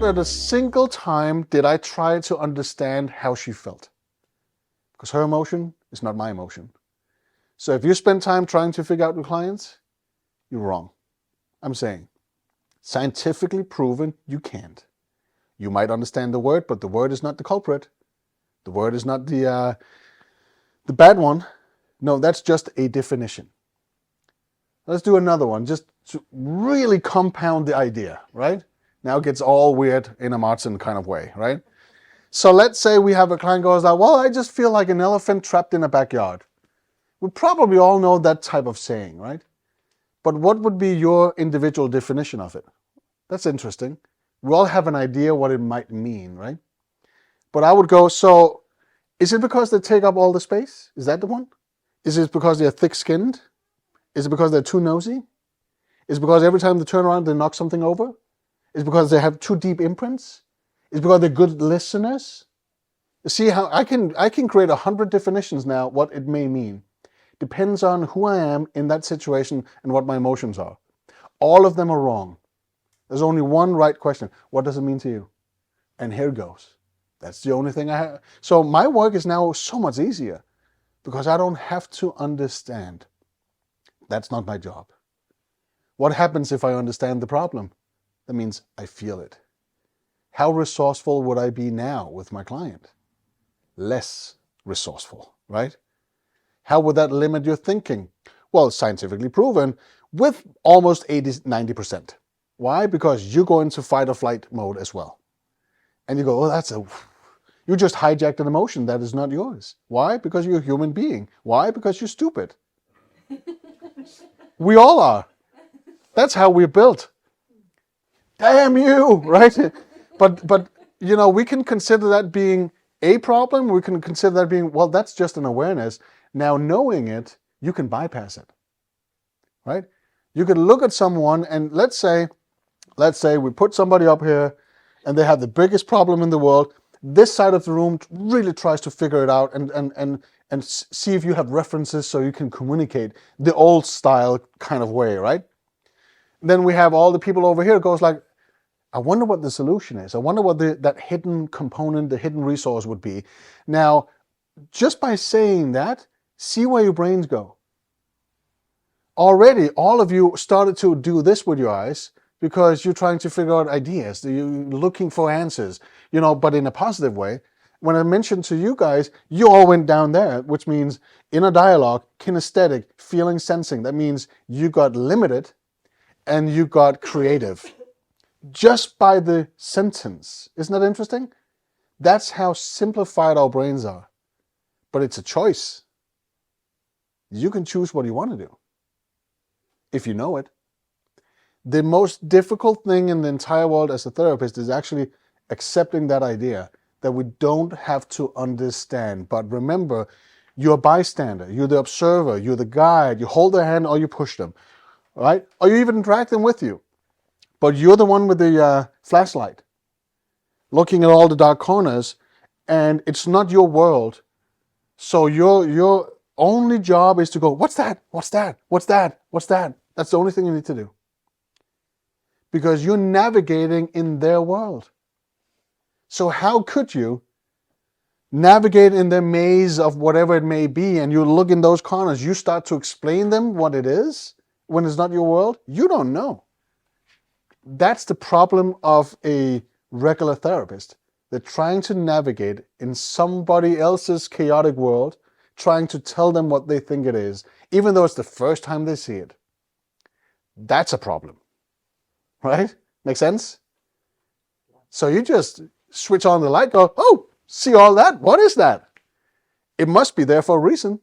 not at a single time did I try to understand how she felt. Because her emotion is not my emotion. So if you spend time trying to figure out your clients, you're wrong. I'm saying, scientifically proven, you can't. You might understand the word, but the word is not the culprit. The word is not the bad one. No, that's just a definition. Let's do another one, just to really compound the idea, right? Now it gets all weird in a Martin kind of way, right? So let's say we have a client goes like, well, I just feel like an elephant trapped in a backyard. We probably all know that type of saying, right? But what would be your individual definition of it? That's interesting. We all have an idea what it might mean, right? But I would go, so is it because they take up all the space? Is that the one? Is it because they're thick-skinned? Is it because they're too nosy? Is it because every time they turn around they knock something over? Is it because they have too deep imprints? Is it because they're good listeners? You see how I can create 100 definitions now what it may mean. Depends on who I am in that situation and what my emotions are. All of them are wrong. There's only one right question. What does it mean to you? And here it goes. That's the only thing I have. So my work is now so much easier because I don't have to understand. That's not my job. What happens if I understand the problem? That means I feel it. How resourceful would I be now with my client? Less resourceful, right? How would that limit your thinking? Well, scientifically proven with almost 80-90%. Why? Because you go into fight or flight mode as well. And you go, oh, you just hijacked an emotion that is not yours. Why? Because you're a human being. Why? Because you're stupid. We all are. That's how we're built. Damn you, right? But you know, we can consider that being a problem. We can consider that being, well, that's just an awareness. Now, knowing it, you can bypass it, right? You could look at someone and let's say we put somebody up here and they have the biggest problem in the world. This side of the room really tries to figure it out and see if you have references so you can communicate the old style kind of way, right? Then we have all the people over here goes like, I wonder what the solution is. I wonder what that hidden component, the hidden resource would be. Now, just by saying that, see where your brains go. Already, all of you started to do this with your eyes because you're trying to figure out ideas. You're looking for answers, you know, but in a positive way. When I mentioned to you guys, you all went down there, which means inner dialogue, kinesthetic, feeling, sensing. That means you got limited and you got creative. Just by the sentence. Isn't that interesting? That's how simplified our brains are. But it's a choice. You can choose what you want to do. If you know it. The most difficult thing in the entire world as a therapist is actually accepting that idea that we don't have to understand. But remember, you're a bystander, you're the observer, you're the guide, you hold their hand or you push them, right? Or you even drag them with you. But you're the one with the flashlight, looking at all the dark corners, and it's not your world. So your only job is to go, what's that? What's that? What's that? What's that? That's the only thing you need to do. Because you're navigating in their world. So how could you navigate in their maze of whatever it may be, and you look in those corners, you start to explain them what it is when it's not your world? You don't know. That's the problem of a regular therapist. They're trying to navigate in somebody else's chaotic world, trying to tell them what they think it is, even though it's the first time they see it. That's a problem, right? Make sense? So you just switch on the light, go, oh, see all that? What is that? It must be there for a reason.